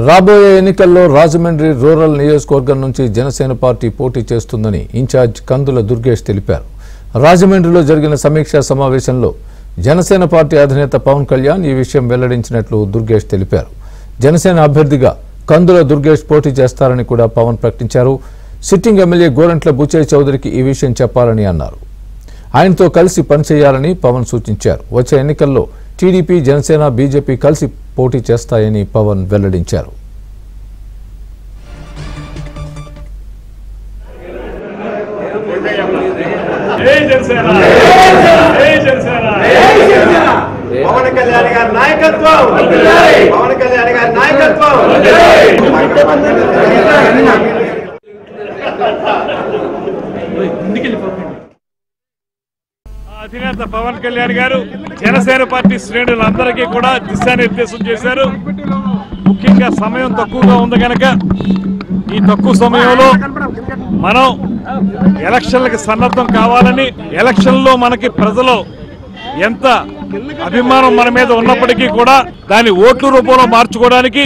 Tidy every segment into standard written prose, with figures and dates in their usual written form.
రాబోయే ఎన్నికల్లో రాజమండ్రి రూరల్ నియోజకవర్గం నుంచి జనసేన పార్టీ పోటీ చేస్తుందని ఇన్ఛార్జ్ కందుల దుర్గేష్ తెలిపారు. రాజమండ్రిలో జరిగిన సమీక్షా సమావేశంలో జనసేన పార్టీ అధినేత పవన్ కళ్యాణ్ ఈ విషయం వెల్లడించినట్లు దుర్గేష్ తెలిపారు. జనసేన అభ్యర్థిగా కందుల దుర్గేష్ పోటీ చేస్తారని కూడా పవన్ ప్రకటించారు. సిట్టింగ్ ఎమ్మెల్యే గోరంట్ల బుచ్చయ్య చౌదరికి ఈ విషయం చెప్పాలని అన్నారు. ఆయనతో కలిసి పనిచేయాలని పవన్ సూచించారు. వచ్చే ఎన్నికల్లో టీడీపీ, జనసేన, బీజేపీ కలిసి పోటీ చేస్తాయని పవన్ వెల్లడించారు. పవన్ కళ్యాణ్ గారి నాయకత్వం, పవన్ కళ్యాణ్ గారి నాయకత్వం. అధినేత పవన్ కళ్యాణ్ గారు జనసేన పార్టీ శ్రేణులందరికీ కూడా దిశానిర్దేశం చేశారు. ముఖ్యంగా సమయం తక్కువగా ఉంది కనుక ఈ తక్కువ సమయంలో మనం ఎలక్షన్లకు సన్నద్ధం కావాలని, ఎలక్షన్లో మనకి ప్రజలు ఎంత అభిమానం మన మీద ఉన్నప్పటికీ కూడా దాన్ని ఓట్ల రూపంలో మార్చుకోవడానికి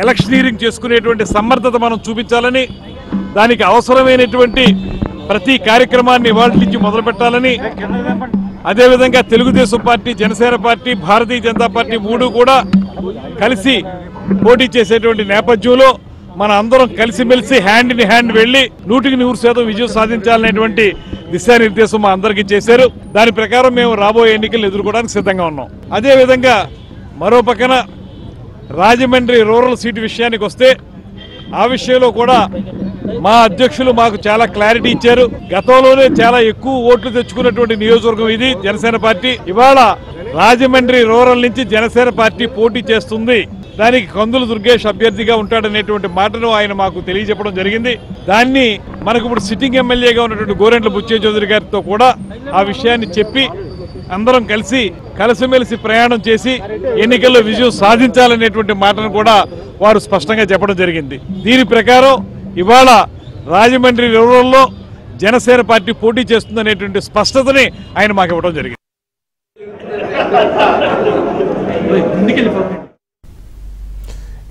ఎలక్షనీరింగ్ చేసుకునేటువంటి సమర్థత మనం చూపించాలని, దానికి అవసరమైనటువంటి ప్రతి కార్యక్రమాన్ని ఇవాళ నుంచి మొదలు పెట్టాలని, అదేవిధంగా Telugu Desam party, Janasena party, Bharatiya Janata party మూడు కూడా కలిసి పోటీ చేసేటువంటి నేపథ్యంలో మన అందరం కలిసిమెలిసి హ్యాండ్ ఇన్ హ్యాండ్ వెళ్లి 100% విజయం సాధించాలనేటువంటి దిశానిర్దేశం మా అందరికీ చేశారు. దాని ప్రకారం మేము రాబోయే ఎన్నికలు ఎదుర్కోవడానికి సిద్ధంగా ఉన్నాం. అదేవిధంగా మరో పక్కన రాజమండ్రి రూరల్ సీటు విషయానికి వస్తే ఆ విషయంలో కూడా మా అధ్యక్షులు మాకు చాలా క్లారిటీ ఇచ్చారు. గతంలోనే చాలా ఎక్కువ ఓట్లు తెచ్చుకున్నటువంటి నియోజకవర్గం ఇది జనసేన పార్టీ. ఇవాళ రాజమండ్రి రూరల్ నుంచి జనసేన పార్టీ పోటీ చేస్తుంది. దానికి కందుల దుర్గేష్ అభ్యర్థిగా ఉంటాడనేటువంటి మాటను ఆయన మాకు తెలియజెప్పడం జరిగింది. దాన్ని మనకు ఇప్పుడు సిట్టింగ్ ఎమ్మెల్యేగా ఉన్నటువంటి గోరంట్ల బుచ్చయ్య చౌదరి గారితో కూడా ఆ విషయాన్ని చెప్పి అందరం కలిసిమెలిసి ప్రయాణం చేసి ఎన్నికల్లో విజయం సాధించాలనేటువంటి మాటను కూడా వారు స్పష్టంగా చెప్పడం జరిగింది. దీని ప్రకారం ఇవాళ రాజమండ్రి రూరల్లో జనసేన పార్టీ పోటీ చేస్తుందనేటువంటి స్పష్టతని ఆయన మాకు ఇవ్వడం జరిగింది.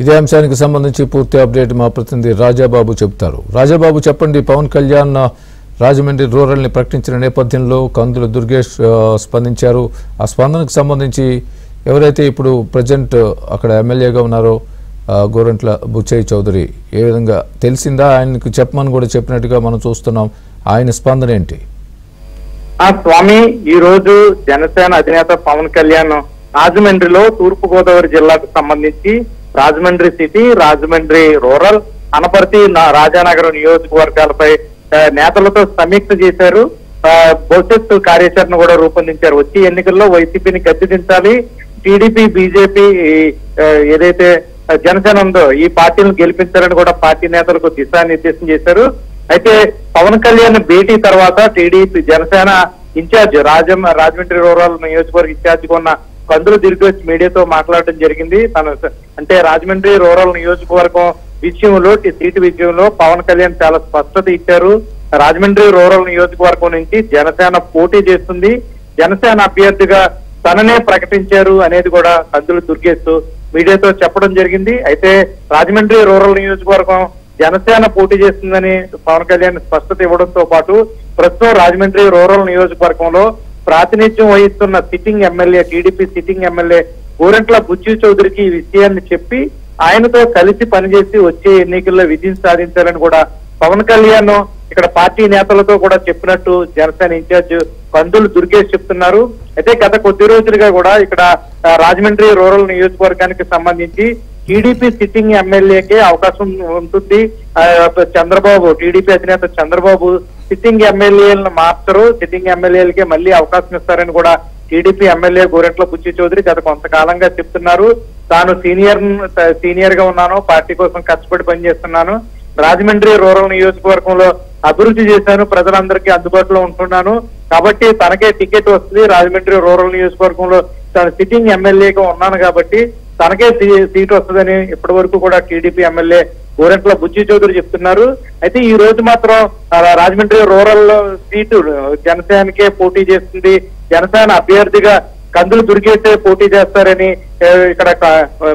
ఇదే అంశానికి సంబంధించి పూర్తి అప్డేట్ మా ప్రతినిధి రాజాబాబు చెబుతారు. రాజాబాబు చెప్పండి, పవన్ కళ్యాణ్ రాజమండ్రి రూరల్ ని ప్రకటించిన నేపథ్యంలో కందుల దుర్గేష్ స్పందించారు. ఆ స్పందనకు సంబంధించి ఎవరైతే ఇప్పుడు ప్రజెంట్ అక్కడ ఎమ్మెల్యేగా ఉన్నారో గోరంట్ల బుచ్చయ్య చౌదరి ఏ విధంగా తెలిసిందా? ఆయనకు చెప్పమని కూడా చెప్పినట్టుగా మనం చూస్తున్నాం. ఆయన స్పందన ఏంటి? స్వామి, ఈ రోజు జనసేన అధినేత పవన్ కళ్యాణ్ రాజమండ్రిలో తూర్పు గోదావరి జిల్లాకు సంబంధించి రాజమండ్రి సిటీ, రాజమండ్రి రూరల్, అనపర్తి, రాజానగరం నియోజకవర్గాలపై నేతలతో సమీక్ష చేశారు. భవిష్యత్తు కార్యాచరణ కూడా రూపొందించారు. వచ్చే ఎన్నికల్లో వైసీపీని గద్దెదించాలి, టీడీపీ, బీజేపీ ఏదైతే జనసేన ఉందో ఈ పార్టీలను గెలిపించాలని కూడా పార్టీ నేతలకు దిశానిర్దేశం చేశారు. అయితే పవన్ కళ్యాణ్ భేటీ తర్వాత TDP, Janasena incharge Rajahmundry rural నియోజకవర్గ ఇన్ఛార్జిగా ఉన్న కందుల దుర్గేష్ మీడియాతో మాట్లాడటం జరిగింది. అంటే రాజమండ్రి రూరల్ నియోజకవర్గం విషయంలో, సీటు విషయంలో పవన్ కళ్యాణ్ చాలా స్పష్టత ఇచ్చారు. రాజమండ్రి రూరల్ నియోజకవర్గం నుంచి జనసేన పోటీ చేస్తుంది, జనసేన అభ్యర్థిగా తననే ప్రకటించారు అనేది కూడా కందుల దుర్గేష్ మీడియాతో చెప్పడం జరిగింది. అయితే రాజమండ్రి రూరల్ నియోజకవర్గం జనసేన పోటీ చేస్తుందని పవన్ కళ్యాణ్ స్పష్టత ఇవ్వడంతో పాటు ప్రస్తుతం రాజమండ్రి రూరల్ నియోజకవర్గంలో ప్రాతినిధ్యం వహిస్తున్న sitting MLA, TDP sitting MLA Gorantla Butchaiah చౌదరికి ఈ విషయాన్ని చెప్పి ఆయనతో కలిసి పనిచేసి వచ్చే ఎన్నికల్లో విజయం సాధించాలని కూడా పవన్ కళ్యాణ్ ఇక్కడ పార్టీ నేతలతో కూడా చెప్పినట్టు జనసేన ఇన్ఛార్జ్ కందుల దుర్గేష్ చెప్తున్నారు. అయితే గత కొద్ది రోజులుగా కూడా ఇక్కడ రాజమండ్రి రూరల్ నియోజకవర్గానికి సంబంధించి టీడీపీ సిట్టింగ్ ఎమ్మెల్యేకే అవకాశం ఉంటుంది. చంద్రబాబు, టీడీపీ అధినేత చంద్రబాబు సిట్టింగ్ ఎమ్మెల్యేలను మార్చరు, సిట్టింగ్ ఎమ్మెల్యేలకే మళ్ళీ అవకాశం ఇస్తారని కూడా టీడీపీ ఎమ్మెల్యే గోరంట్ల బుచ్చయ్య చౌదరి గత కొంతకాలంగా చెప్తున్నారు. తాను సీనియర్ గా ఉన్నాను, పార్టీ కోసం కష్టపడి పనిచేస్తున్నాను, రాజమండ్రి రూరల్ నియోజకవర్గంలో అభివృద్ధి చేశాను, ప్రజలందరికీ అందుబాటులో ఉంటున్నాను, కాబట్టి తనకే టికెట్ వస్తుంది, రాజమండ్రి రూరల్ నియోజకవర్గంలో తాను సిట్టింగ్ ఎమ్మెల్యేగా ఉన్నాను కాబట్టి తనకే సీట్ వస్తుందని ఇప్పటి వరకు కూడా టీడీపీ ఎమ్మెల్యే గోరంట్ల బుచ్చయ్య చౌదరి చెప్తున్నారు. అయితే ఈ రోజు మాత్రం రాజమండ్రి రూరల్ సీటు జనసేనకే పోటీ చేస్తుంది, జనసేన అభ్యర్థిగా కందులు దుర్గేసే పోటీ చేస్తారని ఇక్కడ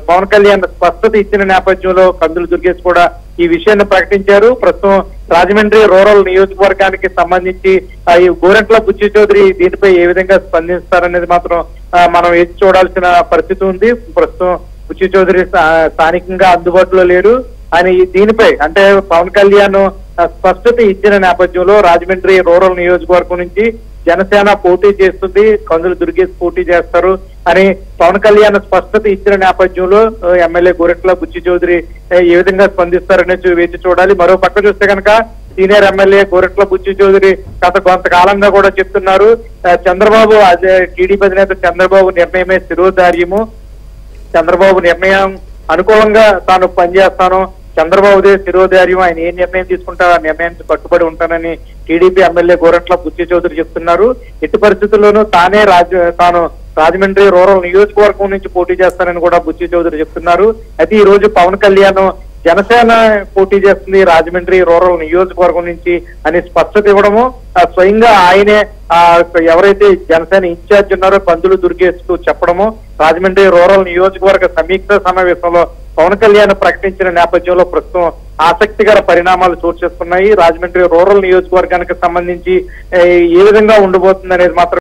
పవన్ కళ్యాణ్ స్పష్టత ఇచ్చిన నేపథ్యంలో కందులు దుర్గేష్ కూడా ఈ విషయాన్ని ప్రకటించారు. ప్రస్తుతం రాజమండ్రి రూరల్ నియోజకవర్గానికి సంబంధించి ఈ గోరంట్ల బుచ్చి చౌదరి దీనిపై ఏ విధంగా స్పందిస్తారనేది మాత్రం మనం వేచి చూడాల్సిన పరిస్థితి ఉంది. ప్రస్తుతం బుచ్చి చౌదరి స్థానికంగా అందుబాటులో లేరు అని దీనిపై అంటే పవన్ కళ్యాణ్ స్పష్టత ఇచ్చిన నేపథ్యంలో రాజమండ్రి రూరల్ నియోజకవర్గం నుంచి జనసేన పోటీ చేస్తుంది, కందులు దుర్గేష్ పోటీ చేస్తారు అని పవన్ కళ్యాణ్ స్పష్టత ఇచ్చిన నేపథ్యంలో ఎమ్మెల్యే గోరెట్ల బుచ్చి చౌదరి ఏ విధంగా స్పందిస్తారనే వేచి చూడాలి. మరో పక్క చూస్తే కనుక సీనియర్ ఎమ్మెల్యే గోరెట్ల బుచ్చి చౌదరి గత కొంతకాలంగా కూడా చెప్తున్నారు చంద్రబాబు టీడీపీ అధినేత చంద్రబాబు నిర్ణయమే శిరోధార్యము, చంద్రబాబు నిర్ణయం అనుకూలంగా తాను పనిచేస్తాను, చంద్రబాబుదే శిరోధార్యం, ఆయన ఏ నిర్ణయం తీసుకుంటారో ఆ నిర్ణయానికి కట్టుబడి ఉంటానని టీడీపీ ఎమ్మెల్యే గోరంట్ల బుచ్చి చౌదరి చెప్తున్నారు. ఎట్టి పరిస్థితుల్లోనూ తాను రాజమండ్రి రూరల్ నియోజకవర్గం నుంచి పోటీ చేస్తానని కూడా బుచ్చి చౌదరి చెప్తున్నారు. అయితే ఈ రోజు పవన్ కళ్యాణ్ జనసేన పోటీ చేస్తుంది రాజమండ్రి రూరల్ నియోజకవర్గం నుంచి అని స్పష్టత ఇవ్వడము, స్వయంగా ఆయనే ఎవరైతే జనసేన ఇన్ఛార్జ్ ఉన్నారో కందులు దుర్గేష్ కు చెప్పడము, రాజమండ్రి రూరల్ నియోజకవర్గ సమీక్ష సమావేశంలో పవన్ కళ్యాణ్ ప్రకటించిన నేపథ్యంలో ప్రస్తుతం ఆసక్తికర పరిణామాలు చోటు చేసుకున్నాయి. రాజమండ్రి రూరల్ నియోజకవర్గానికి సంబంధించి ఏ విధంగా ఉండబోతుంది అనేది మాత్రం